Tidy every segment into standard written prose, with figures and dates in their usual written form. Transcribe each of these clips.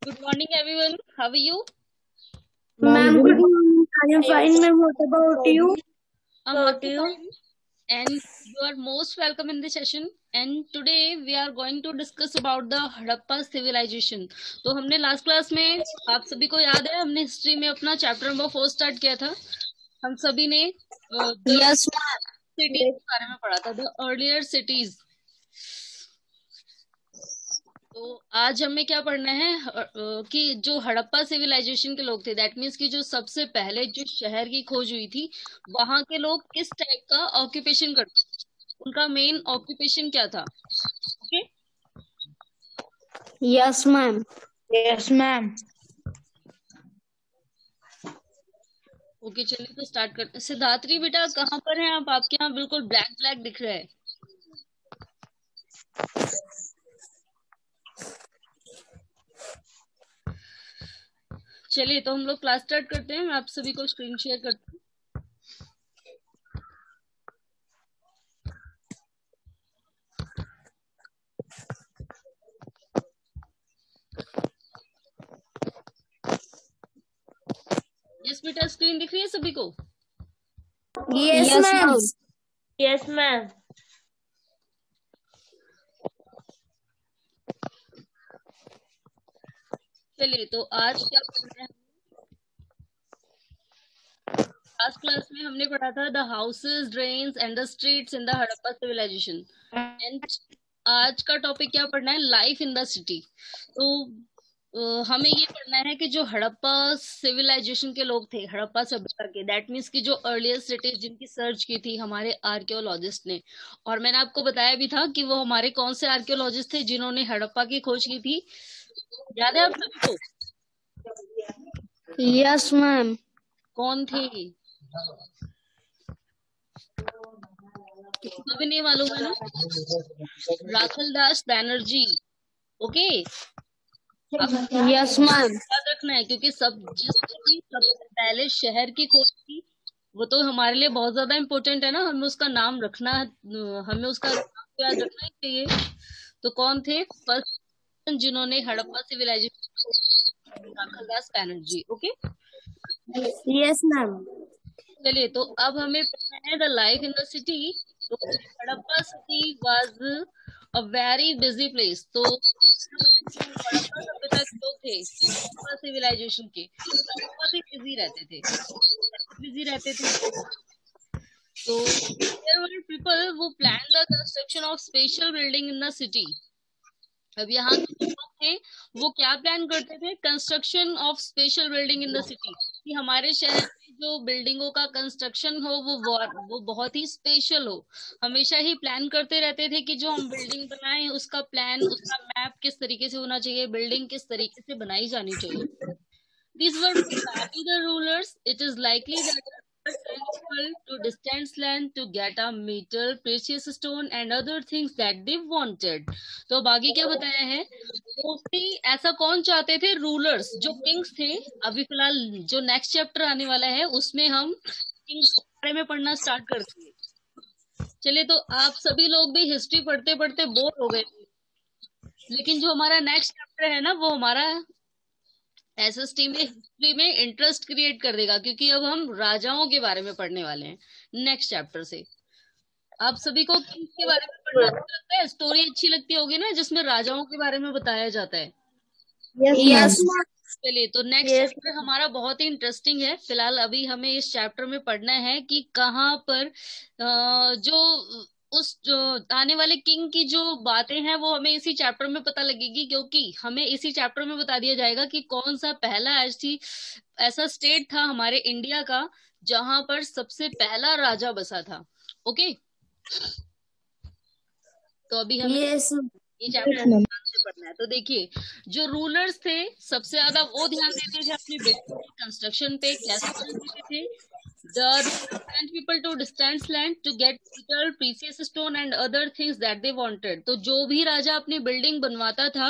Good morning, everyone. How are you? Ma'am, good morning. I am fine, ma'am. What about you? I'm also fine, and you are most welcome in the session. And today we are going to discuss about the Harappa civilization. तो हमने last class में, आप सभी को याद है, हमने history में अपना चैप्टर नंबर 4 स्टार्ट किया था. हम सभी ने द Yes, सिटीज के बारे में पढ़ा था, द अर्लियर सिटीज. तो आज हमें क्या पढ़ना है कि जो हड़प्पा सिविलाइजेशन के लोग थे, दैट मीन्स कि जो सबसे पहले जो शहर की खोज हुई थी, वहां के लोग किस टाइप का ऑक्यूपेशन करते थे, उनका मेन ऑक्यूपेशन क्या था. Okay. yes, ma'am. Yes, ma'am. Okay, चलिए तो स्टार्ट करते हैं. सिद्धात्री बेटा, कहाँ पर हैं आप? आपके यहाँ बिल्कुल ब्लैक ब्लैक दिख रहा है. चलिए तो हम लोग क्लास स्टार्ट करते हैं. मैं आप सभी को स्क्रीन शेयर करती हूँ. यस बेटा, स्क्रीन दिख रही है सभी को? Yes, ma'am. Yes, ma'am. चलिए तो आज क्या पढ़ना है. लास्ट क्लास में हमने पढ़ा था the houses, drains and the streets in the Harappa civilisation. एंड आज का टॉपिक क्या पढ़ना है, लाइफ इन द सिटी. तो हमें ये पढ़ना है कि जो हड़प्पा सिविलाइजेशन के लोग थे, हड़प्पा सभ्यता के, दैट मीन्स की जो अर्लियर सिटीज जिनकी सर्च की थी हमारे आर्कियोलॉजिस्ट ने. और मैंने आपको बताया भी था कि वो हमारे कौन से आर्कियोलॉजिस्ट थे जिन्होंने हड़प्पा की खोज की थी. याद है आप सभी को? Yes, ma'am. कौन थे? किसी को भी नहीं मालूम है ना? राखल Das Banerjee. Okay. Yes, ma'am. याद रखना है, क्योंकि जिसकी सबसे पहले शहर की खोज की, वो तो हमारे लिए बहुत ज्यादा इम्पोर्टेंट है ना. हमें उसका नाम रखना, हमें उसका नाम याद रखना ही चाहिए. तो कौन थे फर्स्ट जिन्होंने Harappa civilisation? Rakhal Das Banerjee. Okay. Yes, ma'am. चलिए तो अब हमें पढ़ना है the life in the city. तो Harappa city was a very busy place. तो जो हड़प्पा सभ्यता के लोग थे, हड़प्पा सिविलाइजेशन के, बहुत ही बिजी रहते थे. बिजी रहते थे. तो देयर वर पीपल वो plan the construction of special building in the city. अब यहाँ के जो लोग थे वो क्या प्लान करते थे, construction of special building in the city, कि हमारे शहर में जो बिल्डिंगों का कंस्ट्रक्शन हो वो बहुत ही स्पेशल हो. हमेशा ही प्लान करते रहते थे कि जो हम बिल्डिंग बनाएं उसका प्लान, उसका मैप किस तरीके से होना चाहिए, बिल्डिंग किस तरीके से बनाई जानी चाहिए. These were to lobby the rulers. It is likely that they sent people to distant land to get a metal, precious stone and other things that they wanted. तो अब आगे क्या बताया है, मोस्टली ऐसा कौन चाहते थे, रूलर्स, जो किंग्स थे. अभी फिलहाल जो नेक्स्ट चैप्टर आने वाला है उसमें हम किंग्स के बारे में पढ़ना स्टार्ट करते हैं. चलिए तो आप सभी लोग भी हिस्ट्री पढ़ते पढ़ते बोर हो गए, लेकिन जो हमारा नेक्स्ट चैप्टर है ना, वो हमारा एसएसटी में हिस्ट्री में इंटरेस्ट क्रिएट कर देगा, क्योंकि अब हम राजाओं के बारे में पढ़ने वाले हैं नेक्स्ट चैप्टर से. आप सभी को किंग्स के बारे में पढ़ना अच्छा लगता है? स्टोरी अच्छी लगती होगी ना जिसमें राजाओं के बारे में बताया जाता है. Yes, ma'am. चलिए तो नेक्स्ट चैप्टर हमारा बहुत ही इंटरेस्टिंग है. फिलहाल अभी हमें इस चैप्टर में पढ़ना है कि कहाँ पर जो उस जो आने वाले किंग की जो बातें हैं वो हमें इसी चैप्टर में पता लगेगी, क्योंकि हमें इसी चैप्टर में बता दिया जाएगा कि कौन सा पहला ऐसा स्टेट था हमारे इंडिया का जहां पर सबसे पहला राजा बसा था. ओके. तो अभी हमें Yes, ये चैप्टर ध्यान से पढ़ना है. तो देखिए, जो रूलर्स थे सबसे ज्यादा वो ध्यान देते थे अपनी बिल्डिंग कंस्ट्रक्शन पे. कैसे ध्यान देते थे? The rulers sent people to distant land to get metal, precious stone and other things that they wanted. तो जो भी राजा अपनी बिल्डिंग बनवाता था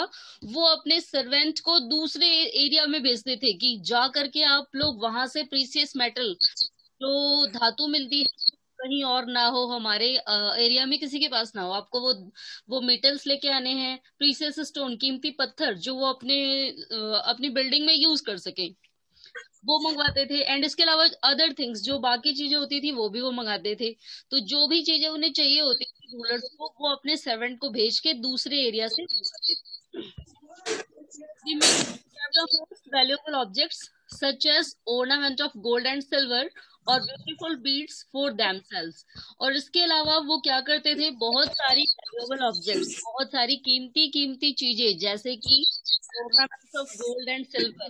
वो अपने सर्वेंट को दूसरे एरिया में भेजते थे कि जा करके आप लोग वहां से प्रीसियस मेटल, जो धातु मिलती है, कहीं और ना हो, हमारे एरिया में किसी के पास ना हो, आपको वो मेटल्स लेके आने हैं, प्रीसियस स्टोन, कीमती पत्थर जो वो अपनी बिल्डिंग में यूज कर सके, वो मंगवाते थे। एंड इसके अलावा अदर थिंग्स, जो बाकी चीजें होती थी वो भी वो मंगाते थे। तो जो भी चीजें उन्हें चाहिए होती थी रूलर्स को, वो अपने सर्वेंट को भेज के दूसरे एरिया से मंगवाते थे। They may have the most valuable objects such as ornament of gold and silver और beautiful beads for themselves। और इसके अलावा वो क्या करते थे, बहुत सारी valuable objects, बहुत सारी कीमती कीमती चीजें, जैसे कि ornaments of gold and silver,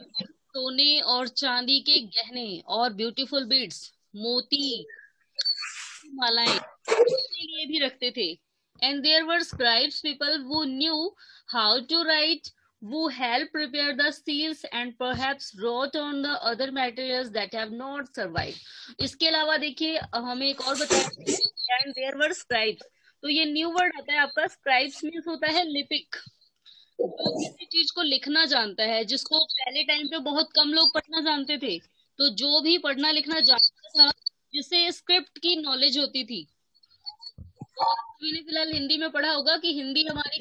सोने और चांदी के गहने, और ब्यूटीफुल बीड्स, मोती, मालाएं, उसके लिए भी रखते थे। And there were scribes, people who knew how to write, who helped prepare the seals and perhaps wrote on the other materials that have not survived। इसके अलावा देखिए हमें एक और बताया, एंड देयर वर स्क्राइब्स, तो ये न्यू वर्ड आता है आपका। स्क्राइब्स मीन्स होता है लिपिक, जो किसी चीज को लिखना जानता है, जिसको पहले टाइम पे बहुत कम लोग पढ़ना जानते थे। तो जो भी पढ़ना लिखना जानता था, जिसे स्क्रिप्ट की नॉलेज होती थी, तो अभी ने फिलहाल हिंदी में पढ़ा होगा कि हिंदी हमारी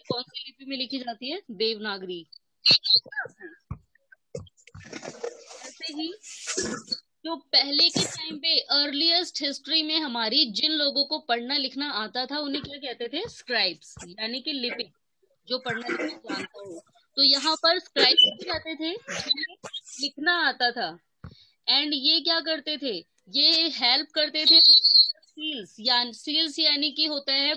कौन सी लिपि में लिखी जाती है, देवनागरी। ऐसे ही जो पहले के टाइम पे अर्लीस्ट हिस्ट्री में हमारी जिन लोगों को पढ़ना लिखना आता था, उन्हें क्या कहते थे, स्क्राइब्स, यानी कि लिपिक, जो पढ़ना लिखना जानता हो। तो यहाँ पर स्क्राइब्स कहते थे जिन्हें लिखना आता था। एंड ये क्या करते थे, ये हेल्प करते थे सील्स यानी कि होता है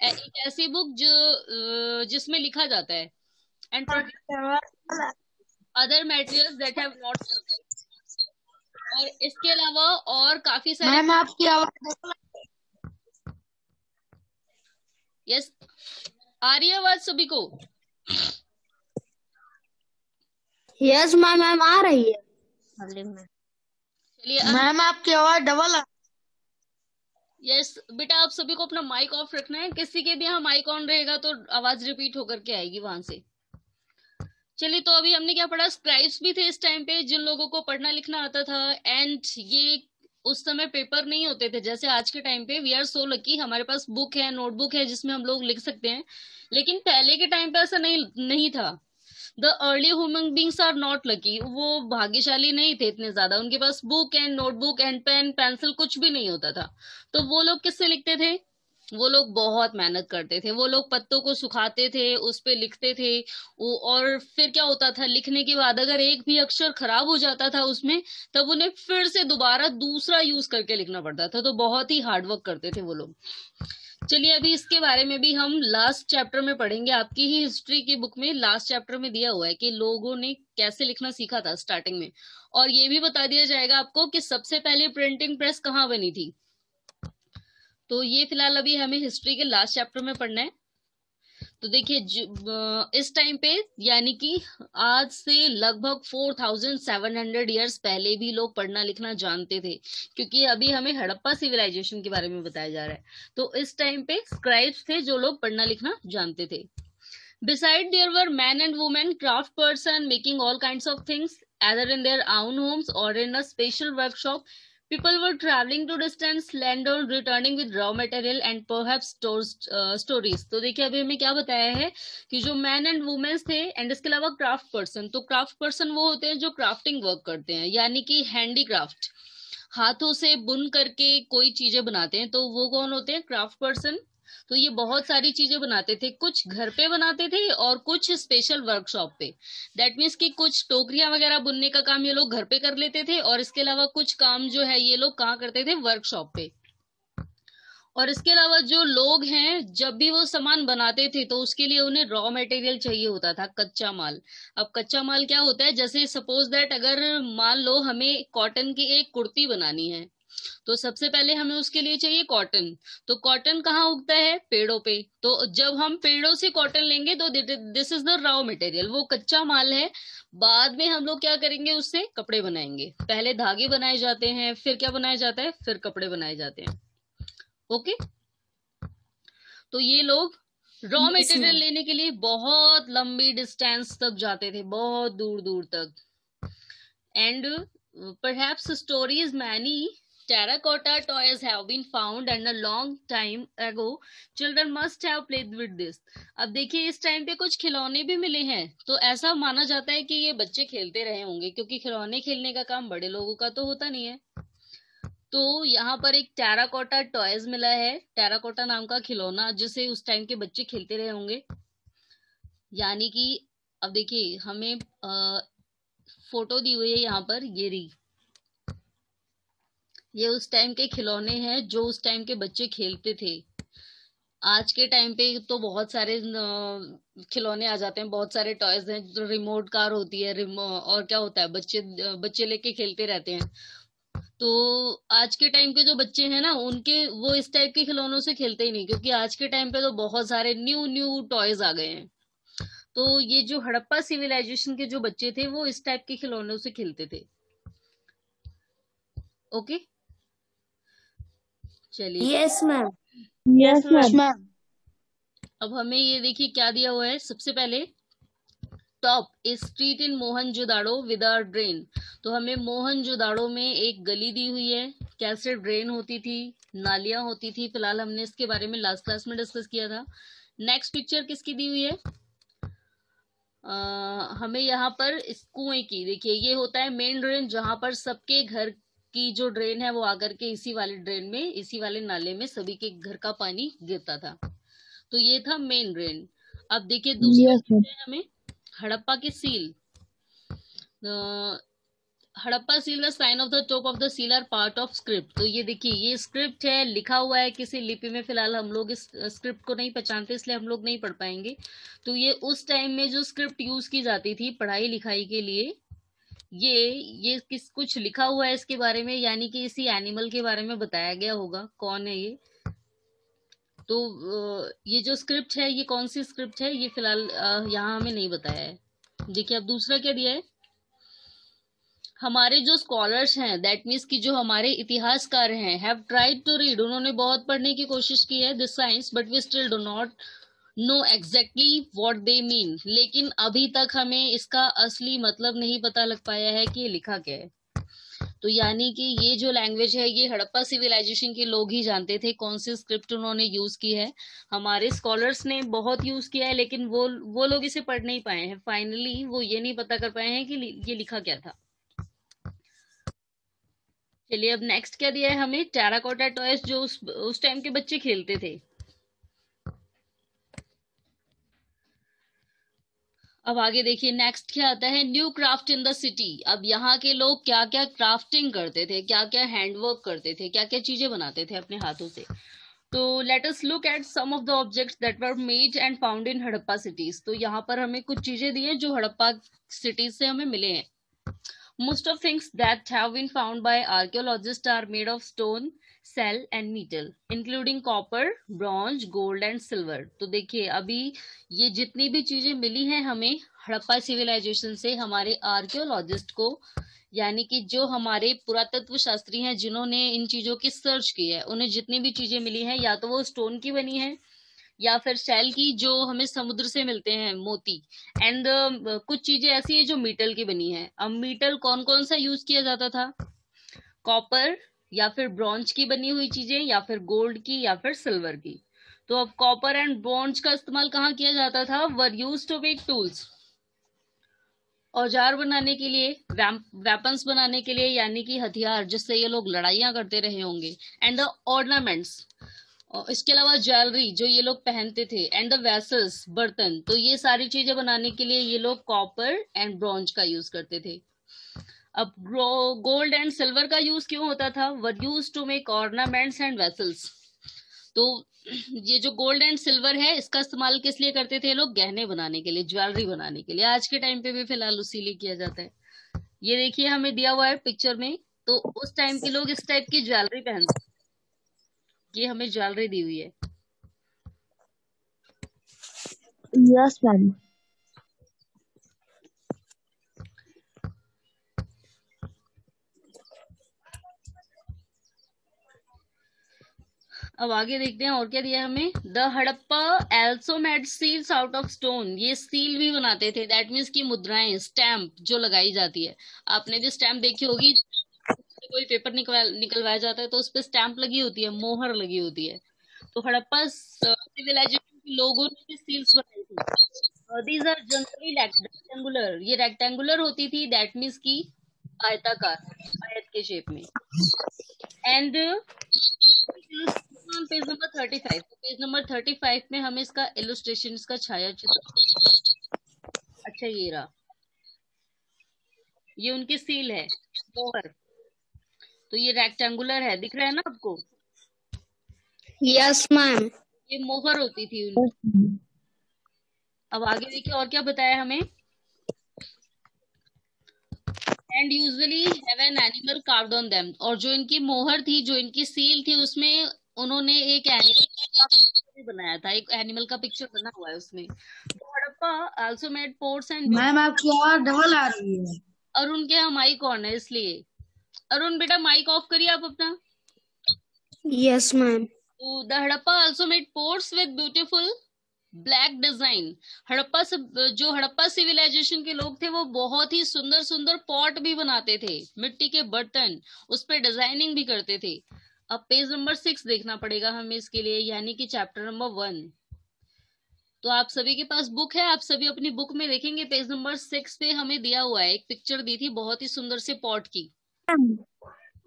एक ऐसी बुक जो जिसमें लिखा जाता है, and other materials that have not. और इसके अलावा और काफी सारे, मैम आपकी आवाज, यस, आ रही है आवाज सभी को? यस मैम आ रही है। चलिए मैम आपकी आवाज डबल है। यस बेटा, आप सभी को अपना माइक ऑफ रखना है, किसी के भी यहाँ माइक ऑन रहेगा तो आवाज रिपीट होकर के आएगी वहां से। चलिए, तो अभी हमने क्या पढ़ा, स्क्राइब्स भी थे इस टाइम पे जिन लोगों को पढ़ना लिखना आता था। एंड ये उस समय पेपर नहीं होते थे जैसे आज के टाइम पे। वी आर सो लकी, हमारे पास बुक है, नोटबुक है जिसमें हम लोग लिख सकते हैं। लेकिन पहले के टाइम पे ऐसा नहीं था। The early human beings are not lucky, वो भाग्यशाली नहीं थे इतने ज्यादा, उनके पास book and notebook and pen pencil कुछ भी नहीं होता था। तो वो लोग किससे लिखते थे, वो लोग बहुत मेहनत करते थे, वो लोग पत्तों को सुखाते थे, उस पे लिखते थे। और फिर क्या होता था, लिखने के बाद अगर एक भी अक्षर खराब हो जाता था उसमें, तब उन्हें फिर से दोबारा दूसरा यूज करके लिखना पड़ता था। तो बहुत ही हार्डवर्क करते थे वो लोग। चलिए, अभी इसके बारे में भी हम लास्ट चैप्टर में पढ़ेंगे। आपकी ही हिस्ट्री की बुक में लास्ट चैप्टर में दिया हुआ है कि लोगों ने कैसे लिखना सीखा था स्टार्टिंग में। और ये भी बता दिया जाएगा आपको कि सबसे पहले प्रिंटिंग प्रेस कहाँ बनी थी। तो ये फिलहाल अभी हमें हिस्ट्री के लास्ट चैप्टर में पढ़ना है। तो देखिए, इस टाइम पे यानी कि आज से लगभग 4700 ईयर्स पहले भी लोग पढ़ना लिखना जानते थे, क्योंकि अभी हमें हड़प्पा सिविलाइजेशन के बारे में बताया जा रहा है। तो इस टाइम पे स्क्राइब्स थे जो लोग पढ़ना लिखना जानते थे। Beside, there were men and women, craft person making all kinds of things, either in their own homes or in a special workshop. People were traveling to distant land or returning with raw material and perhaps stories। तो देखिए, अभी हमें क्या बताया है कि जो man and women's थे, एंड इसके अलावा क्राफ्ट पर्सन। तो क्राफ्ट पर्सन वो होते हैं जो क्राफ्टिंग वर्क करते हैं, यानी कि हैंडीक्राफ्ट, हाथों से बुन करके कोई चीजें बनाते हैं। तो वो कौन होते हैं, क्राफ्ट पर्सन। तो ये बहुत सारी चीजें बनाते थे, कुछ घर पे बनाते थे और कुछ स्पेशल वर्कशॉप पे। दैट मीन्स कि कुछ टोकरियां वगैरह बुनने का काम ये लोग घर पे कर लेते थे, और इसके अलावा कुछ काम जो है ये लोग कहाँ करते थे, वर्कशॉप पे। और इसके अलावा जो लोग हैं, जब भी वो सामान बनाते थे तो उसके लिए उन्हें रॉ मटेरियल चाहिए होता था, कच्चा माल। अब कच्चा माल क्या होता है, जैसे सपोज दैट अगर मान लो हमें कॉटन की एक कुर्ती बनानी है, तो सबसे पहले हमें उसके लिए चाहिए कॉटन। तो कॉटन कहाँ उगता है, पेड़ों पे। तो जब हम पेड़ों से कॉटन लेंगे तो this is the raw material, वो कच्चा माल है। बाद में हम लोग क्या करेंगे, उससे कपड़े बनाएंगे। पहले धागे बनाए जाते हैं, फिर क्या बनाया जाता है, फिर कपड़े बनाए जाते हैं। ओके, तो ये लोग रॉ मटेरियल लेने के लिए बहुत लंबी डिस्टेंस तक जाते थे, बहुत दूर दूर तक। And perhaps stories many terracotta toys have been found and a long time ago children must have played with this. अब देखिए इस टाइम पे कुछ खिलौने भी मिले हैं, तो ऐसा माना जाता है कि ये बच्चे खेलते रहे होंगे, क्योंकि खिलौने खेलने का काम बड़े लोगों का तो होता नहीं है। तो यहाँ पर एक टेराकोटा टॉयज मिला है, टेराकोटा नाम का खिलौना जिसे उस टाइम के बच्चे खेलते रहे होंगे। यानी कि अब देखिए हमें फोटो दी हुई है यहाँ पर, ये उस टाइम के खिलौने हैं जो उस टाइम के बच्चे खेलते थे। आज के टाइम पे तो बहुत सारे खिलौने आ जाते हैं, बहुत सारे टॉयज हैं, जो रिमोट कार होती है, और क्या होता है, बच्चे लेके खेलते रहते हैं। तो आज के टाइम के जो बच्चे हैं ना, वो इस टाइप के खिलौनों से खेलते ही नहीं, क्योंकि आज के टाइम पे तो बहुत सारे न्यू टॉयज आ गए हैं। तो ये जो हड़प्पा सिविलाइजेशन के जो बच्चे थे वो इस टाइप के खिलौनों से खेलते थे। ओके, चलिए। Yes ma'am. Yes ma'am. अब हमें ये देखिए क्या दिया हुआ है। सबसे पहले top A street in Mohenjodaro with a drain. तो हमें मोहनजोदाड़ो में एक गली दी हुई है, कैसे ड्रेन होती थी, नालियां होती थी। फिलहाल हमने इसके बारे में लास्ट क्लास में डिस्कस किया था। नेक्स्ट पिक्चर किसकी दी हुई है? हमें यहाँ पर इस कुएं की, देखिए ये होता है मेन ड्रेन, जहां पर सबके घर की जो ड्रेन है वो आकर के इसी वाले ड्रेन में, इसी वाले नाले में सभी के घर का पानी गिरता था। तो ये था मेन ड्रेन। अब देखिए दूसरा हमें हड़प्पा की seal. Harappa seal the sign of the top of the seal are part of script. तो ये देखिए ये स्क्रिप्ट है, लिखा हुआ है किसी लिपि में। फिलहाल हम लोग इस स्क्रिप्ट को नहीं पहचानते, इसलिए हम लोग नहीं पढ़ पाएंगे। तो ये उस टाइम में जो स्क्रिप्ट यूज की जाती थी पढ़ाई लिखाई के लिए, ये कुछ लिखा हुआ है इसके बारे में, यानी कि इसी एनिमल के बारे में बताया गया होगा। कौन है ये? तो ये जो स्क्रिप्ट है ये कौन सी स्क्रिप्ट है ये फिलहाल यहाँ हमें नहीं बताया है। देखिए अब दूसरा क्या दिया है, हमारे जो स्कॉलर्स हैं, दैट मीन्स कि जो हमारे इतिहासकार हैं, हैव ट्राइड टू रीड, उन्होंने बहुत पढ़ने की कोशिश की है this science, but we still do not know exactly what they mean. लेकिन अभी तक हमें इसका असली मतलब नहीं पता लग पाया है कि ये लिखा क्या है। तो यानी कि ये जो लैंग्वेज है ये हड़प्पा सिविलाइजेशन के लोग ही जानते थे कौन सी स्क्रिप्ट उन्होंने यूज की है। हमारे स्कॉलर्स ने बहुत यूज किया है, लेकिन वो लोग इसे पढ़ नहीं पाए हैं। फाइनली वो ये नहीं पता कर पाए हैं कि ये लिखा क्या था। चलिए अब नेक्स्ट क्या दिया है हमें, टेराकोटा टॉयज जो उस टाइम के बच्चे खेलते थे। अब आगे देखिए नेक्स्ट क्या आता है, new craft in the city. अब यहाँ के लोग क्या क्या क्राफ्टिंग करते थे, क्या क्या हैंडवर्क करते थे, क्या क्या चीजें बनाते थे अपने हाथों से। तो let us look at some of the objects that were made and found in Harappa cities. तो यहाँ पर हमें कुछ चीजें दी हैं जो हड़प्पा सिटीज से हमें मिले हैं। Most of things that have been found by archaeologists are made of stone, cell and metal, including copper, bronze, gold and silver. तो देखिए अभी ये जितनी भी चीजें मिली हैं हमें हड़प्पा सिविलाइजेशन से, हमारे आर्कियोलॉजिस्ट को, यानी कि जो हमारे पुरातत्व शास्त्री हैं जिन्होंने इन चीजों की सर्च की है, उन्हें जितनी भी चीजें मिली हैं या तो वो स्टोन की बनी है या फिर शेल की जो हमें समुद्र से मिलते हैं, मोती, एंड कुछ चीजें ऐसी है जो मीटल की बनी है। अब मीटल कौन कौन सा यूज किया जाता था, कॉपर या फिर ब्रॉन्ज की बनी हुई चीजें, या फिर गोल्ड की, या फिर सिल्वर की। तो अब कॉपर एंड ब्रॉन्ज का इस्तेमाल कहाँ किया जाता था, were use to make tools, औजार बनाने के लिए, वेपन्स बनाने के लिए, यानी कि हथियार जिससे ये लोग लड़ाइयां करते रहे होंगे, एंड द ऑर्नामेंट्स, इसके अलावा ज्वेलरी जो ये लोग पहनते थे, एंड द वेसल्स, बर्तन। तो ये सारी चीजें बनाने के लिए ये लोग कॉपर एंड ब्रॉन्ज का यूज करते थे। अब गोल्ड एंड सिल्वर का यूज क्यों होता था, were use to make ornaments and vessels. तो ये जो गोल्ड एंड सिल्वर है इसका इस्तेमाल किस लिए करते थे लोग, गहने बनाने के लिए, ज्वेलरी बनाने के लिए। आज के टाइम पे भी फिलहाल उसी लिए किया जाता है। ये देखिए हमें दिया हुआ है पिक्चर में, तो उस टाइम के लोग इस टाइप की ज्वेलरी पहनते, ये हमें ज्वेलरी दी हुई है। Yes ma'am. अब आगे देखते हैं और क्या दिया है हमें, the Harappa also made seals out of stone. ये सील भी बनाते थे, दैट मीन्स की मुद्राएं, स्टैम्प जो लगाई जाती है। आपने भी स्टैम्प देखी होगी, कोई पेपर निकलवाया जाता है तो उस पर स्टैंप लगी होती है, मोहर लगी होती है। तो हड़प्पा सिविलाइजेशन के लोगों ने भी सील्स बनाई थी। दीज आर जनरली रेक्टेंगुलर, ये रेक्टेंगुलर होती थी, दैट मीन्स की आयताकार, आयत के शेप में। And page number 35, page number 35 में हमें इसका इलस्ट्रेशन, इसका छाया चित्र, अच्छा ये रहा, ये उनकी सील है, मोहर। तो ये रेक्टेंगुलर है, दिख रहा है ना आपको? Yes ma'am. ये मोहर होती थी उनकी। अब आगे देखिए और क्या बताया हमें। And usually have an animal carved on them, और जो इनकी मोहर थी, जो इनकी सील थी, उसमें उन्होंने एक एनिमल का पिक्चर बनाया था, एक एनिमल का पिक्चर बना हुआ है उसमें। Harappa also made ports and. Ma'am आपकी आवाज डबल आ रही है। अरुण के यहाँ माइक ऑन है इसलिए। अरुण बेटा माइक ऑफ करिए आप अपना। Yes ma'am. तो the Harappa also made pots with beautiful black design. जो हड़प्पा सिविलाइजेशन के लोग थे वो बहुत ही सुंदर सुंदर पॉट भी बनाते थे, मिट्टी के बर्तन, उस पर डिजाइनिंग भी करते थे। अब पेज नंबर 6 देखना पड़ेगा हमें इसके लिए, यानी कि चैप्टर नंबर 1। तो आप सभी के पास बुक है, आप सभी अपनी बुक में देखेंगे पेज नंबर 6 पे हमें दिया हुआ है, एक पिक्चर दी थी बहुत ही सुंदर से पॉट की।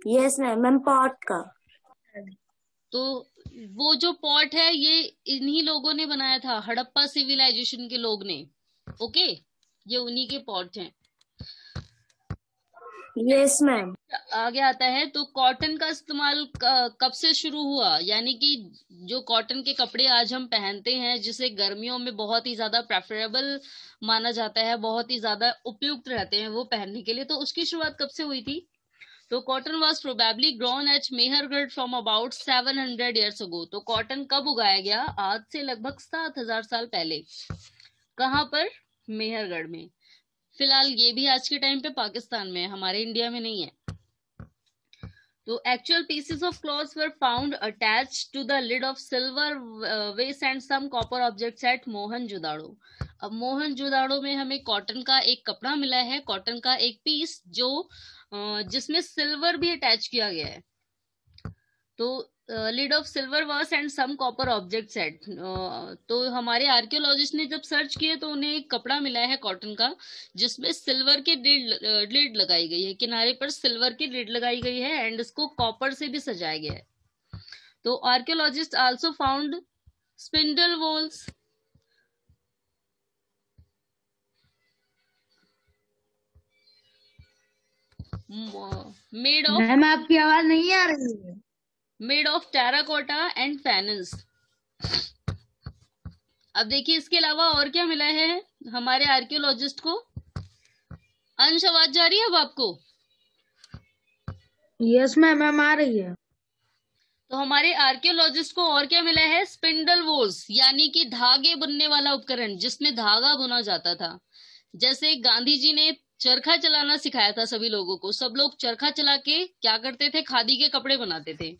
यस मैम, पॉट का। तो वो जो पॉट है ये इन्हीं लोगों ने बनाया था, हड़प्पा सिविलाइजेशन के लोग ने। ओके, ये उन्हीं के पॉट हैं। Yes ma'am. आगे आता है तो कॉटन का इस्तेमाल कब से शुरू हुआ, यानी कि जो कॉटन के कपड़े आज हम पहनते हैं, जिसे गर्मियों में बहुत ही ज्यादा प्रेफरेबल माना जाता है, बहुत ही ज्यादा उपयुक्त रहते हैं वो पहनने के लिए, तो उसकी शुरुआत कब से हुई थी? तो cotton was probably grown at Mehrgarh from about 700 years ago। तो कॉटन कब उगाया गया? आज से लगभग 7000 साल पहले। कहाँ पर? मेहरगढ़ में। फिलहाल ये भी आज के टाइम पे पाकिस्तान में है, हमारे इंडिया में नहीं है। तो actual pieces of cloths were found attached to the lid of silver vase and some copper objects at Mohenjodaro. अब मोहनजोदाड़ो में हमें कॉटन का एक कपड़ा मिला है, कॉटन का एक पीस, जो जिसमें सिल्वर भी अटैच किया गया है। तो lid of silver were and some copper objects at. तो हमारे आर्कियोलॉजिस्ट ने जब सर्च किए तो उन्हें एक कपड़ा मिला है कॉटन का, जिसमें सिल्वर की लिड लगाई गई है, किनारे पर सिल्वर की लिड लगाई गई है, एंड इसको कॉपर से भी सजाया गया है। तो archaeologist also found spindle whorls, made of, ma'am आपकी आवाज नहीं आ रही है। Made of terracotta and faience. अब देखिए इसके अलावा और क्या मिला है हमारे आर्कियोलॉजिस्ट को। अंश आवाज जा रही है अब आपको? यस मैम आ रही है। तो हमारे आर्कियोलॉजिस्ट को और क्या मिला है? स्पिंडल वोल्स, यानी कि धागे बुनने वाला उपकरण, जिसमें धागा बुना जाता था। जैसे गांधी जी ने चरखा चलाना सिखाया था सभी लोगों को, सब लोग चरखा चला के क्या करते थे? खादी के कपड़े बनाते थे।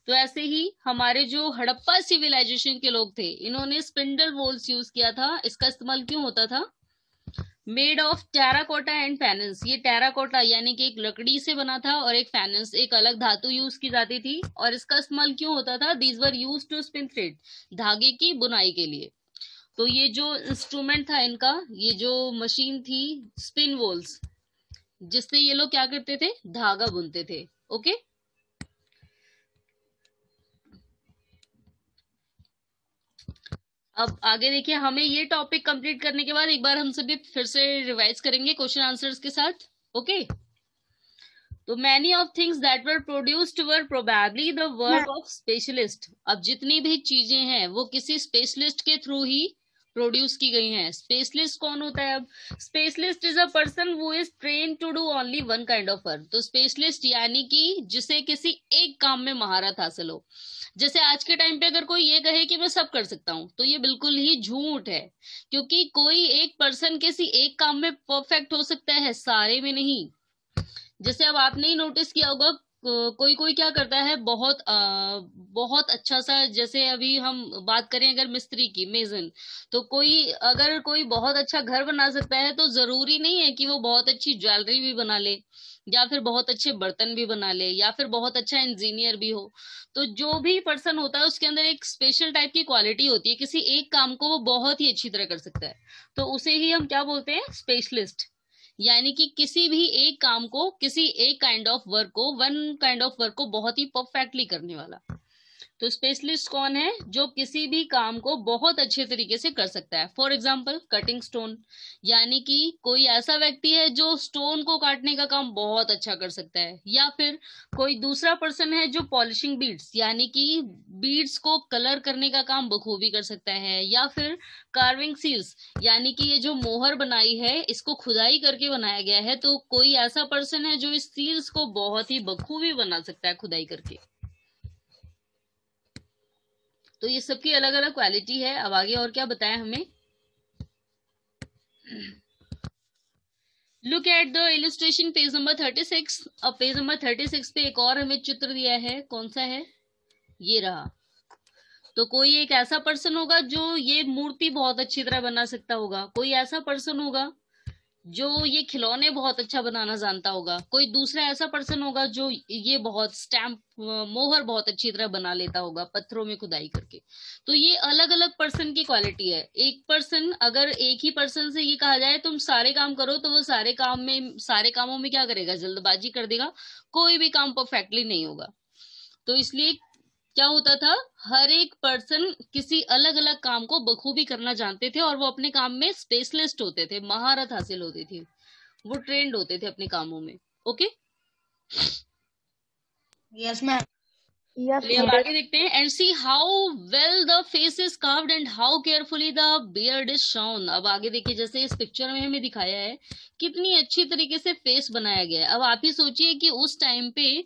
तो ऐसे ही हमारे जो हड़प्पा सिविलाइजेशन के लोग थे, इन्होंने स्पिंडल वोल्स यूज किया था। इसका इस्तेमाल क्यों होता था? Made of terracotta and faience. ये टेराकोटा यानी कि एक लकड़ी से बना था, और एक फैनस, एक अलग धातु यूज की जाती थी। और इसका इस्तेमाल क्यों होता था? These were use to spin thread, धागे की बुनाई के लिए। तो ये जो इंस्ट्रूमेंट था इनका, ये जो मशीन थी, स्पिन वोल्स, जिससे ये लोग क्या करते थे? धागा बुनते थे। ओके, अब आगे देखिए, हमें ये टॉपिक कंप्लीट करने के बाद एक बार हम सभी फिर से रिवाइज करेंगे क्वेश्चन आंसर्स के साथ। ओके, तो many of things that were produced were probably the work of specialist. अब जितनी भी चीजें हैं वो किसी स्पेशलिस्ट के थ्रू ही प्रोड्यूस की गई हैं। स्पेशलिस्ट कौन होता है? अब specialist is a person who is train to do only one kind of work. तो स्पेशलिस्ट यानी कि जिसे किसी एक काम में महारत हासिल हो। जैसे आज के टाइम पे अगर कोई ये कहे कि मैं सब कर सकता हूं, तो ये बिल्कुल ही झूठ है, क्योंकि कोई एक पर्सन किसी एक काम में परफेक्ट हो सकता है, सारे में नहीं। जैसे अब आपने ही नोटिस किया होगा, कोई कोई क्या करता है, बहुत अच्छा सा, जैसे अभी हम बात करें अगर मिस्त्री की, मेजन, तो अगर कोई बहुत अच्छा घर बना सकता है तो जरूरी नहीं है कि वो बहुत अच्छी ज्वेलरी भी बना ले, या फिर बहुत अच्छे बर्तन भी बना ले, या फिर बहुत अच्छा इंजीनियर भी हो। तो जो भी पर्सन होता है उसके अंदर एक स्पेशल टाइप की क्वालिटी होती है, किसी एक काम को वो बहुत ही अच्छी तरह कर सकता है, तो उसे ही हम क्या बोलते हैं, स्पेशलिस्ट। यानी कि किसी भी एक काम को, किसी एक काइंड ऑफ वर्क को, वन काइंड ऑफ वर्क को बहुत ही परफेक्टली करने वाला। तो स्पेशलिस्ट कौन है, जो किसी भी काम को बहुत अच्छे तरीके से कर सकता है। फॉर एग्जाम्पल कटिंग स्टोन, यानी कि कोई ऐसा व्यक्ति है जो स्टोन को काटने का काम बहुत अच्छा कर सकता है। या फिर कोई दूसरा पर्सन है जो पॉलिशिंग बीड्स, यानी कि बीड्स को कलर करने का काम बखूबी कर सकता है। या फिर कार्विंग सील्स, यानी कि ये जो मोहर बनाई है इसको खुदाई करके बनाया गया है, तो कोई ऐसा पर्सन है जो इस सील्स को बहुत ही बखूबी बना सकता है खुदाई करके। तो ये सबकी अलग अलग क्वालिटी है। अब आगे और क्या बताया हमें, look at the illustration page number 36। अब पेज नंबर 36 पे एक और हमें चित्र दिया है, कौन सा है, ये रहा। तो कोई एक ऐसा पर्सन होगा जो ये मूर्ति बहुत अच्छी तरह बना सकता होगा, कोई ऐसा पर्सन होगा जो ये खिलौने बहुत अच्छा बनाना जानता होगा, कोई दूसरा ऐसा पर्सन होगा जो ये बहुत स्टैम्प, मोहर बहुत अच्छी तरह बना लेता होगा पत्थरों में खुदाई करके। तो ये अलग अलग पर्सन की क्वालिटी है। एक पर्सन, अगर एक ही पर्सन से ये कहा जाए तुम सारे काम करो, तो वो सारे कामों में क्या करेगा, जल्दबाजी कर देगा, कोई भी काम परफेक्टली नहीं होगा। तो इसलिए क्या होता था, हर एक पर्सन किसी अलग अलग काम को बखूबी करना जानते थे, और वो अपने काम में स्पेशलिस्ट होते थे, महारत हासिल होती थी, वो ट्रेंड होते थे अपने कामों में। Okay, yes ma'am. यस चलिए अब आगे देखते हैं। And see how well the face is carved and how carefully the beard is shown. अब आगे देखिए, जैसे इस पिक्चर में हमें दिखाया है कितनी अच्छी तरीके से फेस बनाया गया है। अब आप ही सोचिए कि उस टाइम पे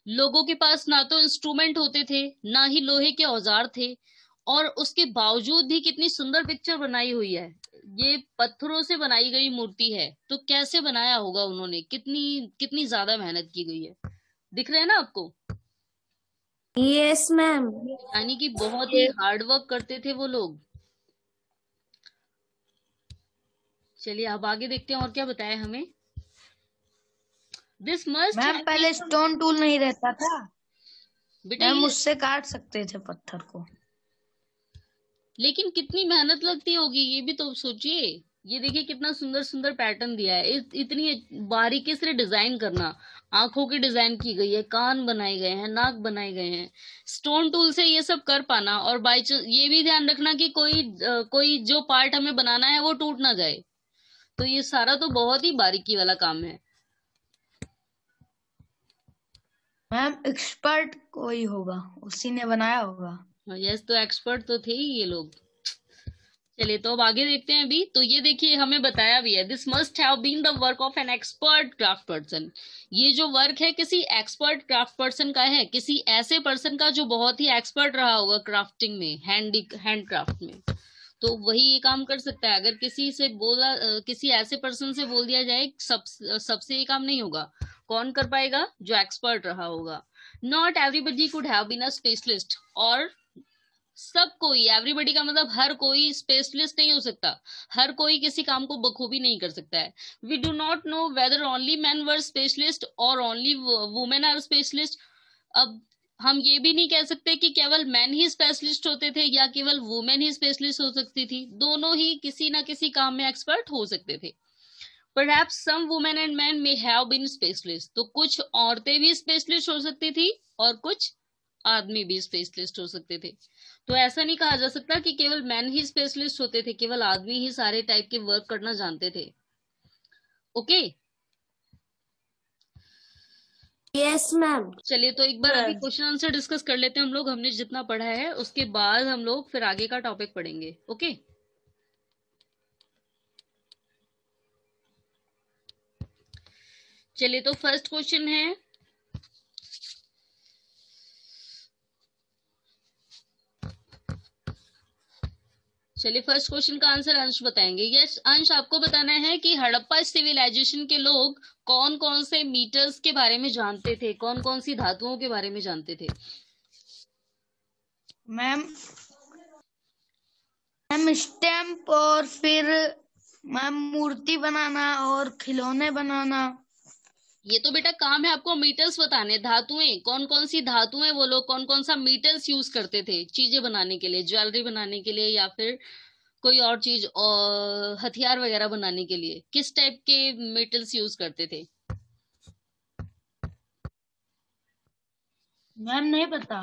लोगों के पास ना तो इंस्ट्रूमेंट होते थे, ना ही लोहे के औजार थे, और उसके बावजूद भी कितनी सुंदर पिक्चर बनाई हुई है। ये पत्थरों से बनाई गई मूर्ति है, तो कैसे बनाया होगा उन्होंने, कितनी कितनी ज्यादा मेहनत की गई है। दिख रहा है ना आपको, यस मैम। यानी कि बहुत ही हार्ड वर्क करते थे वो लोग। चलिए अब आगे देखते हैं और क्या बताया हमें। दिस मस्ट मैम पहले स्टोन टूल नहीं रहता था, बेटा, मैम ये उससे काट सकते थे पत्थर को। लेकिन कितनी मेहनत लगती होगी, ये भी तो सोचिए। ये देखिए कितना सुंदर सुंदर पैटर्न दिया है, इतनी बारीकी से डिजाइन करना, आंखों की डिजाइन की गई है, कान बनाए गए हैं, नाक बनाए गए हैं, स्टोन टूल से ये सब कर पाना। और बाई चांस ये भी ध्यान रखना कि कोई जो पार्ट हमें बनाना है वो टूट ना जाए। तो ये सारा तो बहुत ही बारीकी वाला काम है। मैम एक्सपर्ट कोई होगा, उसी ने बनाया होगा। यस, तो एक्सपर्ट तो थे ही ये लोग। चलिए तो अब आगे देखते हैं। अभी तो ये देखिए हमें बताया भी है, this must have been the work of an expert craft person. ये जो वर्क है किसी एक्सपर्ट क्राफ्ट पर्सन का है, किसी ऐसे पर्सन का जो बहुत ही एक्सपर्ट रहा होगा क्राफ्टिंग में, हैंड क्राफ्ट में, तो वही ये काम कर सकता है। अगर किसी ऐसे पर्सन से बोल दिया जाए सबसे ये काम नहीं होगा, कौन कर पाएगा, जो एक्सपर्ट रहा होगा। Not everybody could have been a specialist, और सब कोई, एवरीबडी का मतलब हर कोई स्पेशलिस्ट नहीं हो सकता, हर कोई किसी काम को बखूबी नहीं कर सकता है। We do not know whether only man were specialist और ओनली वुमेन आर स्पेशलिस्ट। अब हम ये भी नहीं कह सकते कि केवल मैन ही स्पेशलिस्ट होते थे या केवल वुमेन ही स्पेशलिस्ट हो सकती थी, दोनों ही किसी ना किसी काम में एक्सपर्ट हो सकते थे। Perhaps some women and men may have been specialist, तो कुछ औरतें भी स्पेशलिस्ट हो सकती थी और कुछ आदमी भी स्पेशलिस्ट हो सकते थे। तो ऐसा नहीं कहा जा सकता कि केवल मैन ही स्पेशलिस्ट होते थे, केवल आदमी ही सारे टाइप के वर्क करना जानते थे। Okay, yes ma'am. चलिए तो एक बार अभी क्वेश्चन आंसर डिस्कस कर लेते हैं हम लोग, हमने जितना पढ़ा है उसके बाद हम लोग फिर आगे का टॉपिक पढ़ेंगे। ओके, चलिए तो फर्स्ट क्वेश्चन है, चलिए फर्स्ट क्वेश्चन का आंसर अंश बताएंगे। यस अंश, आपको बताना है कि हड़प्पा सिविलाइजेशन के लोग कौन कौन से मीटल्स के बारे में जानते थे, कौन कौन सी धातुओं के बारे में जानते थे। मैम स्टैम्प और फिर मैम मूर्ति बनाना और खिलौने बनाना। ये तो बेटा काम है आपको मीटल्स बताने, धातुएं कौन कौन सी धातुएं, वो लोग कौन कौन सा मीटल्स यूज करते थे चीजें बनाने के लिए, ज्वेलरी बनाने के लिए या फिर कोई और चीज और हथियार वगैरह बनाने के लिए, किस टाइप के मेटल्स यूज करते थे। मैम नहीं पता।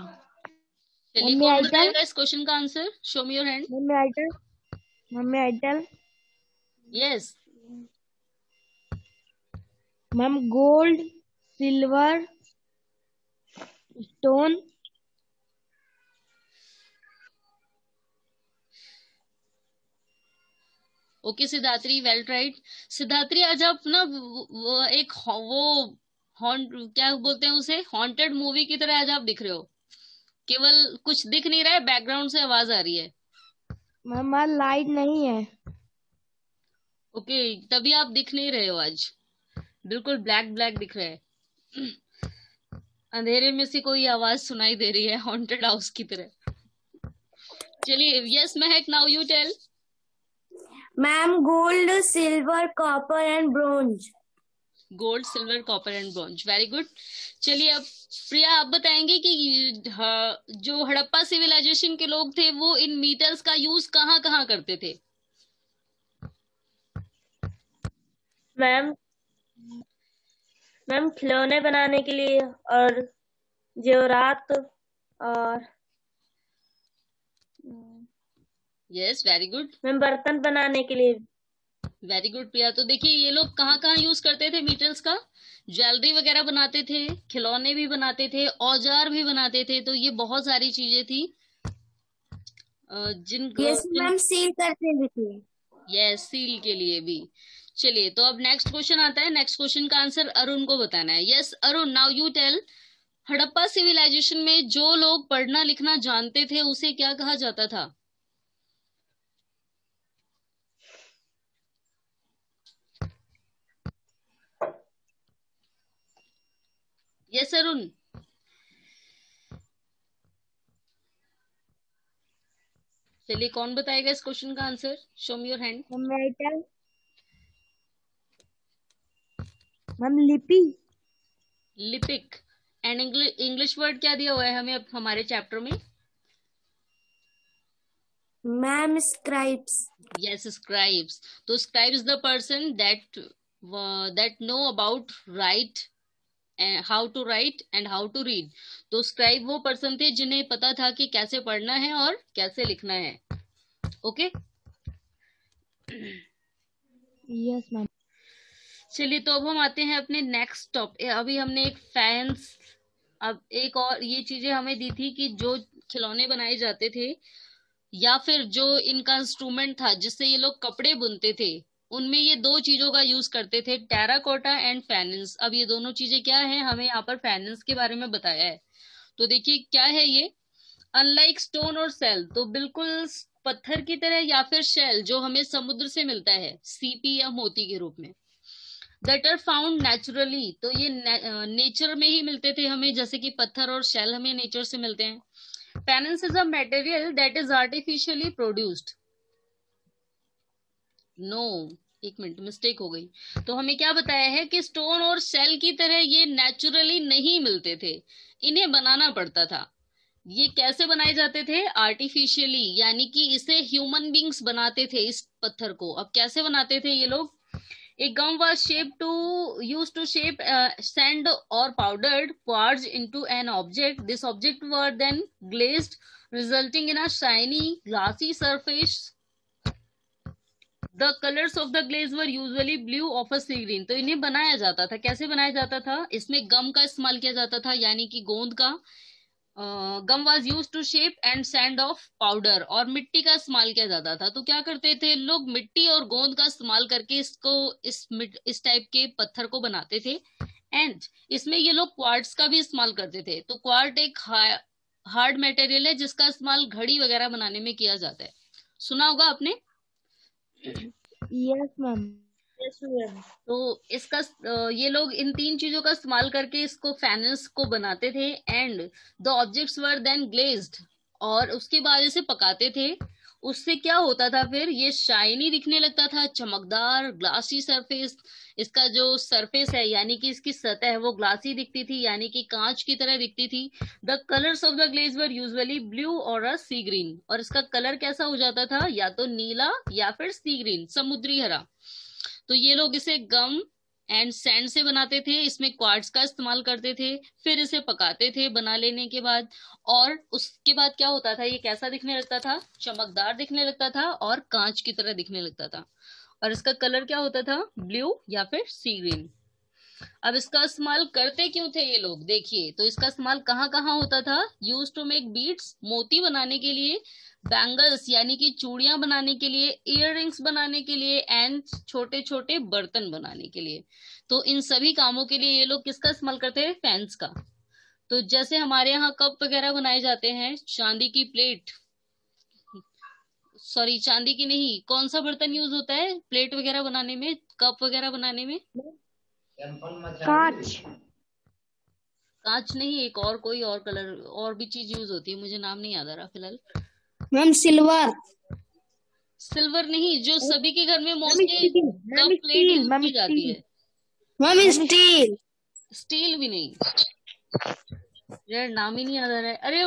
चलिए कौन बताएगा इस क्वेश्चन का answer, show me your hand. मम्मी आइटल। Yes ma'am gold, silver, stone. Okay Siddhatri, well tried. Siddhatri आज आप ना क्या बोलते हैं उसे, हॉन्टेड मूवी की तरह आज आप दिख रहे हो, केवल कुछ दिख नहीं रहा है, बैकग्राउंड से आवाज आ रही है। मैम लाइट नहीं है। ओके तभी आप दिख नहीं रहे हो आज, बिल्कुल ब्लैक ब्लैक दिख रहा है। अंधेरे में से कोई आवाज सुनाई दे रही है हॉन्टेड हाउस की तरह। चलिए yes Mahak, now you tell. Ma'am gold, silver, copper and bronze. Gold, silver, copper and bronze, very good. चलिए अब प्रिया आप बताएंगे कि जो हड़प्पा सिविलाइजेशन के लोग थे वो इन मीटल्स का यूज कहाँ कहाँ करते थे। मैम खिलौने बनाने के लिए और जेवरात और यस वेरी गुड। मैम बर्तन बनाने के लिए। वेरी गुड प्रिया। तो देखिए ये लोग कहाँ कहाँ यूज करते थे मीटल्स का, ज्वेलरी वगैरह बनाते थे, खिलौने भी बनाते थे, औजार भी बनाते थे, तो ये बहुत सारी चीजें थी मैम सील करते भी थे। यस सील के लिए भी। चलिए तो अब नेक्स्ट क्वेश्चन आता है, नेक्स्ट क्वेश्चन का आंसर अरुण को बताना है। Yes Arun, now you tell. Harappa civilisation में जो लोग पढ़ना लिखना जानते थे उसे क्या कहा जाता था। यस अरुण। चलिए कौन बताएगा इस क्वेश्चन का answer, show me your hand. Ma'am लिपि। लिपिक। एंड इंग्लिश वर्ड क्या दिया हुआ है हमें अब हमारे चैप्टर में। Ma'am scribes. Yes scribes. तो scribes the person that know about write, how to write and how to read. तो स्क्राइब वो पर्सन थे जिन्हें पता था कि कैसे पढ़ना है और कैसे लिखना है। Okay yes ma'am. चलिए तो अब हम आते हैं अपने नेक्स्ट टॉपिक। अभी हमने एक फैंस, अब एक और ये चीजें हमें दी थी कि जो खिलौने बनाए जाते थे या फिर जो इनका इंस्ट्रूमेंट था जिससे ये लोग कपड़े बुनते थे, उनमें ये दो चीजों का यूज करते थे, टेराकोटा एंड फैनेंस। अब ये दोनों चीजें क्या है, हमें यहाँ पर फैनेंस के बारे में बताया है। तो देखिए क्या है ये, अनलाइक स्टोन और शेल, तो बिल्कुल पत्थर की तरह या फिर शेल जो हमें समुद्र से मिलता है सीपी या मोती के रूप में, दैट आर फाउंड नेचुरली, तो ये नेचर में ही मिलते थे हमें, जैसे कि पत्थर और शेल हमें नेचर से मिलते हैं। Faience is a material that is artificially produced. No, एक मिनट मिस्टेक हो गई। तो हमें क्या बताया है कि स्टोन और शेल की तरह ये नेचुरली नहीं मिलते थे, इन्हें बनाना पड़ता था। ये कैसे बनाए जाते थे, आर्टिफिशियली, यानी कि इसे ह्यूमन बींग्स बनाते थे इस पत्थर को। अब कैसे बनाते थे ये लोग, a gum was used to shape sand or powdered quartz into an object. This object were then glazed, resulting in a shiny, glassy surface. The colors of the glaze were usually blue of a sea green. तो इन्हें बनाया जाता था, कैसे बनाया जाता था, इसमें गम का इस्तेमाल किया जाता था, यानी कि गोंद का। Gum was used to shape and sand of powder, और मिट्टी का इस्तेमाल किया जाता था। तो क्या करते थे लोग, मिट्टी और गोंद का इस्तेमाल करके इसको इस टाइप के पत्थर को बनाते थे। एंड इसमें ये लोग क्वार्ट्स का भी इस्तेमाल करते थे। तो क्वार्ट एक हार्ड मटेरियल है जिसका इस्तेमाल घड़ी वगैरह बनाने में किया जाता है। सुना होगा आपने। Yes ma'am. तो इसका ये लोग इन 3 चीजों का इस्तेमाल करके इसको फैनस को बनाते थे। And the objects were then glazed, और उसके बाद इसे पकाते थे। उससे क्या होता था, फिर ये शाइनी दिखने लगता था, चमकदार ग्लासी सरफेस। इसका जो सरफेस है यानी कि इसकी सतह है वो ग्लासी दिखती थी, यानी कि कांच की तरह दिखती थी। The colours of the glaze were usually blue और अ सी ग्रीन, और इसका कलर कैसा हो जाता था, या तो नीला या फिर सी ग्रीन, समुद्री हरा। तो ये लोग इसे गम एंड सैंड से बनाते थे, इसमें क्वार्ट्ज का इस्तेमाल करते थे, फिर इसे पकाते थे बना लेने के बाद। और उसके बाद क्या होता था, ये कैसा दिखने लगता था, चमकदार दिखने लगता था और कांच की तरह दिखने लगता था। और इसका कलर क्या होता था, ब्लू या फिर सी ग्रीन। अब इसका इस्तेमाल करते क्यों थे ये लोग, देखिए तो इसका इस्तेमाल कहाँ कहाँ होता था। यूज टू मेक बीड्स, मोती बनाने के लिए, बैंगल्स यानी कि चूड़ियां बनाने के लिए, इयररिंग्स बनाने के लिए, एंड छोटे छोटे बर्तन बनाने के लिए। तो इन सभी कामों के लिए ये लोग किसका इस्तेमाल करते हैं, फैंस का। तो जैसे हमारे यहाँ कप वगैरह बनाए जाते हैं, चांदी की प्लेट, सॉरी चांदी की नहीं, कौन सा बर्तन यूज होता है प्लेट वगैरह बनाने में, कप वगैरह बनाने में। कांच। कांच नहीं, एक और कोई और कलर और भी चीज यूज होती है, मुझे नाम नहीं याद आ रहा फिलहाल। Ma'am silver. सिल्वर नहीं, जो सभी के घर में mostly steel. Cup ma'am plate steel. Use ma'am की जाती स्टील। है। Ma'am steel. स्टील भी नहीं, यार नाम ही नहीं याद आ रहा है। अरे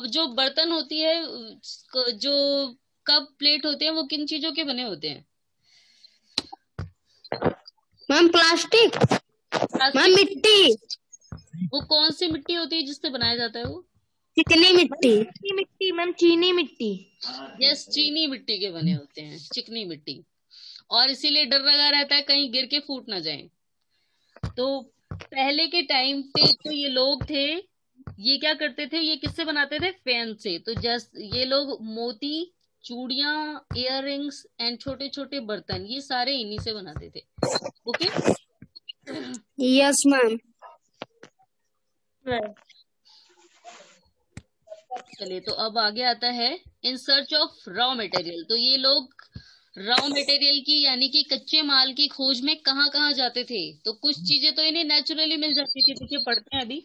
जो बर्तन होती है, जो कप प्लेट होते हैं, वो किन चीजों के बने होते हैं। Ma'am plastic. Ma'am plastic. मिट्टी। वो कौन सी मिट्टी होती है जिससे बनाया जाता है वो। चिकनी मिट्टी। चीनी मिट्टी। मैम चीनी मिट्टी। यस, चीनी मिट्टी के बने होते हैं, चिकनी मिट्टी। और इसीलिए डर लगा रहता है कहीं गिर के फूट ना जाए। तो पहले के टाइम पे जो ये लोग थे, ये क्या करते थे, ये किससे बनाते थे, फैन से। तो जस्ट ये लोग मोती, चूड़ियां, इयररिंग्स एंड छोटे छोटे बर्तन, ये सारे इन्हीं से बनाते थे। ओके। Yes ma'am. चलिए, तो अब आगे आता है in search of raw material. तो ये लोग रॉ मटेरियल की यानी कि कच्चे माल की खोज में कहाँ कहाँ जाते थे। तो कुछ चीजें तो इन्हें नेचुरली मिल जाती थी, देखिए पढ़ते हैं अभी।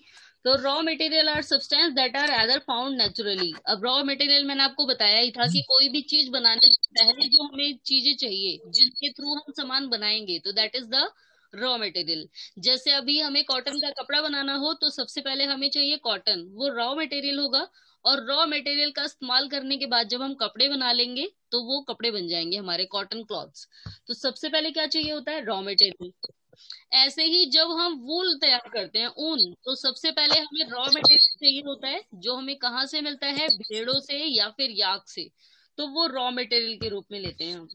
तो raw material are substances that are either found naturally. अब रॉ मटेरियल मैंने आपको बताया ही था कि कोई भी चीज बनाने से पहले जो हमें चीजें चाहिए जिनके थ्रू हम सामान बनाएंगे, तो that is the raw material. जैसे अभी हमें कॉटन का कपड़ा बनाना हो तो सबसे पहले हमें चाहिए कॉटन, वो रॉ मटेरियल होगा। और रॉ मटेरियल का इस्तेमाल करने के बाद जब हम कपड़े बना लेंगे तो वो कपड़े बन जाएंगे हमारे कॉटन क्लॉथ्स। तो सबसे पहले क्या चाहिए होता है, रॉ मटेरियल। ऐसे ही जब हम वूल तैयार करते हैं, ऊन, तो सबसे पहले हमें रॉ मटेरियल चाहिए होता है, जो हमें कहाँ से मिलता है, भेड़ों से या फिर याक से। तो वो रॉ मटेरियल के रूप में लेते हैं हम।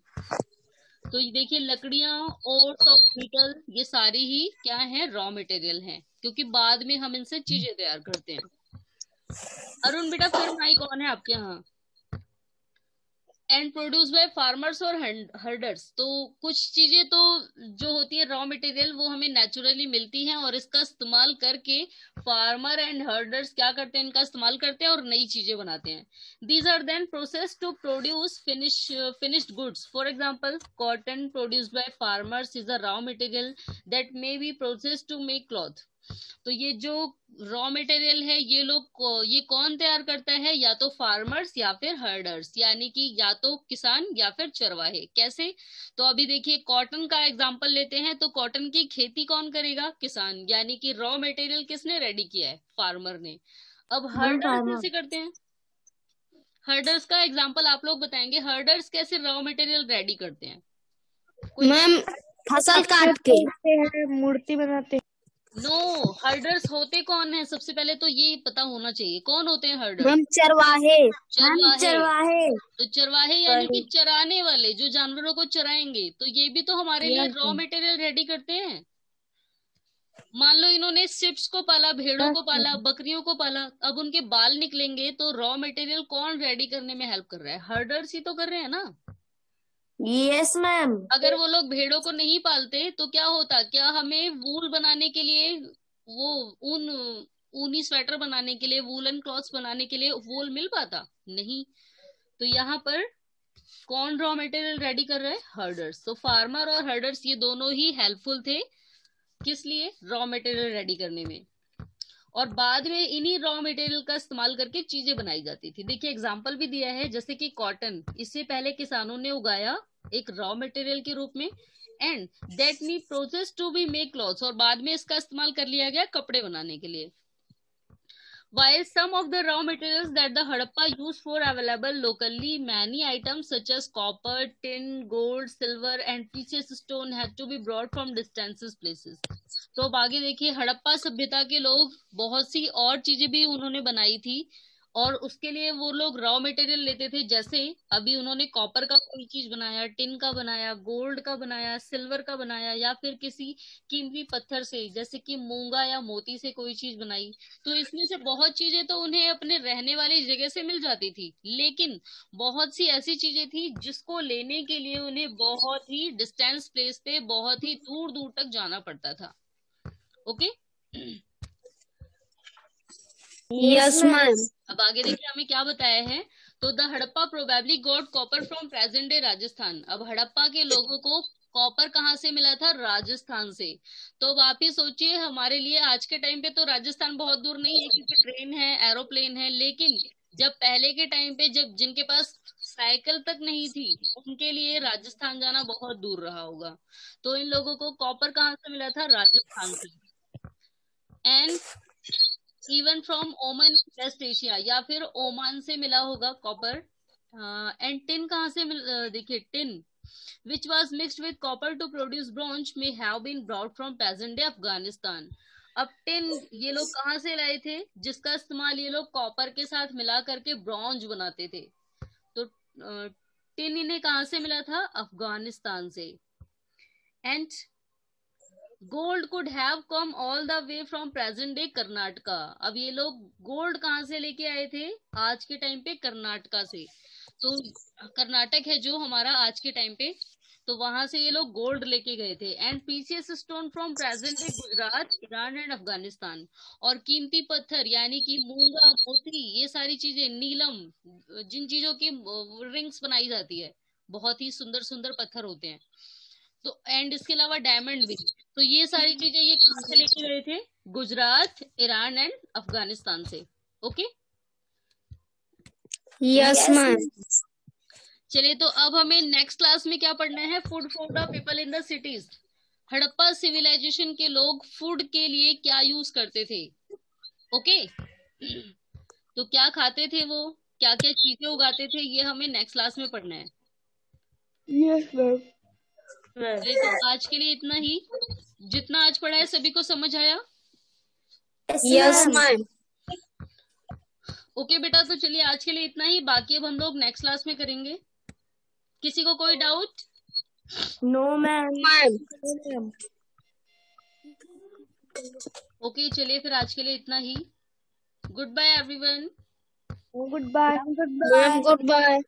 तो ये देखिए, लकड़ियां, ओट्स और व्हीटल, ये सारी ही क्या है, रॉ मटेरियल हैं, क्योंकि बाद में हम इनसे चीजें तैयार करते हैं। अरुण बेटा, फिर माई कौन है आपके यहाँ। एंड प्रोड्यूस बाय फार्मर्स और हर्डर्स। तो कुछ चीजें तो जो होती है रॉ मटेरियल, वो हमें नेचुरली मिलती हैं, और इसका इस्तेमाल करके फार्मर एंड हर्डर्स क्या करते हैं, इनका इस्तेमाल करते हैं और नई चीजें बनाते हैं। These are then process to produce finished goods. For example, cotton produced by farmers is a raw material that may be process to make cloth. तो ये जो रॉ मटेरियल है, ये लोग ये कौन तैयार करता है, या तो फार्मर्स या फिर हर्डर्स, यानी कि या तो किसान या फिर चरवाहे। कैसे, तो अभी देखिए कॉटन का एग्जांपल लेते हैं। तो कॉटन की खेती कौन करेगा, किसान, यानी कि रॉ मटेरियल किसने रेडी किया है, फार्मर ने। अब हर्डर्स कैसे करते हैं, हर्डर्स का एग्जाम्पल आप लोग बताएंगे, हर्डर्स कैसे रॉ मटेरियल रेडी करते हैं। मैम फसल काट के। मूर्ति बनाते। नो, हर्डर्स होते कौन है, सबसे पहले तो ये पता होना चाहिए कौन होते हैं हर्डर्स। मैम चरवाहे। चरवाहे। तो चरवाहे यानी कि चराने वाले, जो जानवरों को चराएंगे। तो ये भी तो हमारे लिए रॉ मटेरियल रेडी करते हैं। मान लो इन्होंने शिप्स को पाला, भेड़ों को पाला, बकरियों को पाला, अब उनके बाल निकलेंगे, तो रॉ मटेरियल कौन रेडी करने में हेल्प कर रहा है, हर्डर्स ही तो कर रहे हैं ना। Yes ma'am. अगर वो लोग भेड़ों को नहीं पालते तो क्या होता, क्या हमें वूल बनाने के लिए, वो ऊनी स्वेटर बनाने के लिए, वूलन क्लॉथ्स बनाने के लिए वूल मिल पाता, नहीं। तो यहाँ पर कौन रॉ मटेरियल रेडी कर रहा है? हर्डर्स। तो फार्मर और हर्डर्स ये दोनों ही हेल्पफुल थे, किस लिए? रॉ मटेरियल रेडी करने में। और बाद में इन्हीं रॉ मटेरियल का इस्तेमाल करके चीजें बनाई जाती थी। देखिए एग्जांपल भी दिया है, जैसे कि कॉटन, इससे पहले किसानों ने उगाया एक रॉ मटेरियल के रूप में, and that need process to be make clothes, और बाद में इसका इस्तेमाल कर लिया गया कपड़े बनाने के लिए। While some of the raw materials that the Harappa used for available locally, many items such as copper, tin, gold, silver and precious stone had to be brought from distances places. तो अब आगे देखिए, हड़प्पा सभ्यता के लोग बहुत सी और चीजें भी उन्होंने बनाई थी, और उसके लिए वो लोग रॉ मटेरियल लेते थे। जैसे अभी उन्होंने कॉपर का कोई चीज बनाया, टिन का बनाया, गोल्ड का बनाया, सिल्वर का बनाया, या फिर किसी कीमती पत्थर से जैसे कि मूंगा या मोती से कोई चीज बनाई, तो इसमें से बहुत चीजें तो उन्हें अपने रहने वाली जगह से मिल जाती थी, लेकिन बहुत सी ऐसी चीजें थी जिसको लेने के लिए उन्हें बहुत ही डिस्टेंस प्लेस पे, बहुत ही दूर दूर तक जाना पड़ता था। Okay, yes ma'am. अब आगे देखिए हमें क्या बताया है। तो the Harappa probably got copper from present day Rajasthan. अब हड़प्पा के लोगों को कॉपर कहाँ से मिला था? राजस्थान से। तो अब आप ही सोचिए, हमारे लिए आज के टाइम पे तो राजस्थान बहुत दूर नहीं है, क्योंकि ट्रेन है, एरोप्लेन है, लेकिन जब पहले के टाइम पे, जब जिनके पास साइकिल तक नहीं थी, उनके लिए राजस्थान जाना बहुत दूर रहा होगा। तो इन लोगों को कॉपर कहाँ से मिला था? राजस्थान से। And even from Oman, West Asia, या फिर ओमान से मिला होगा कॉपर। एंड टिन कहाँ से देखिए, tin which was mixed with copper to produce bronze may have been brought from present day Afghanistan. अब टिन ये लोग कहाँ से लाए थे, जिसका इस्तेमाल ये लोग कॉपर के साथ मिला करके ब्रॉन्ज बनाते थे। तो टिन इन्हें कहाँ से मिला था? अफगानिस्तान से। And gold could have come all the way from present day Karnataka. अब ये लोग गोल्ड कहाँ से लेके आए थे? आज के टाइम पे कर्नाटका से। तो कर्नाटक है जो हमारा आज के टाइम पे, तो वहां से ये लोग गोल्ड लेके गए थे। And precious stone from present day Gujarat, Iran and Afghanistan. और कीमती पत्थर यानी कि मूंगा, मोती, ये सारी चीजें, नीलम, जिन चीजों की रिंग्स बनाई जाती है, बहुत ही सुंदर सुंदर पत्थर होते हैं। तो एंड इसके अलावा डायमंड भी। तो ये सारी चीजें ये कहाँ से लेके गए थे? गुजरात, ईरान एंड अफगानिस्तान से। Okay, yes ma'am. चलिए, तो अब हमें नेक्स्ट क्लास में क्या पढ़ना है? Food for the people in the cities. Harappa civilisation के लोग फूड के लिए क्या यूज करते थे? ओके, तो क्या खाते थे वो, क्या क्या चीजें उगाते थे, ये हमें नेक्स्ट क्लास में पढ़ना है। Yes ma'am. तो आज के लिए इतना ही। जितना आज पढ़ा है सभी को समझ आया? Yes ma'am. ओके बेटा, तो चलिए आज के लिए इतना ही, बाकी अब हम लोग नेक्स्ट क्लास में करेंगे। किसी को कोई डाउट? No ma'am. ओके, चलिए फिर आज के लिए इतना ही। Goodbye everyone. Goodbye. Good bye.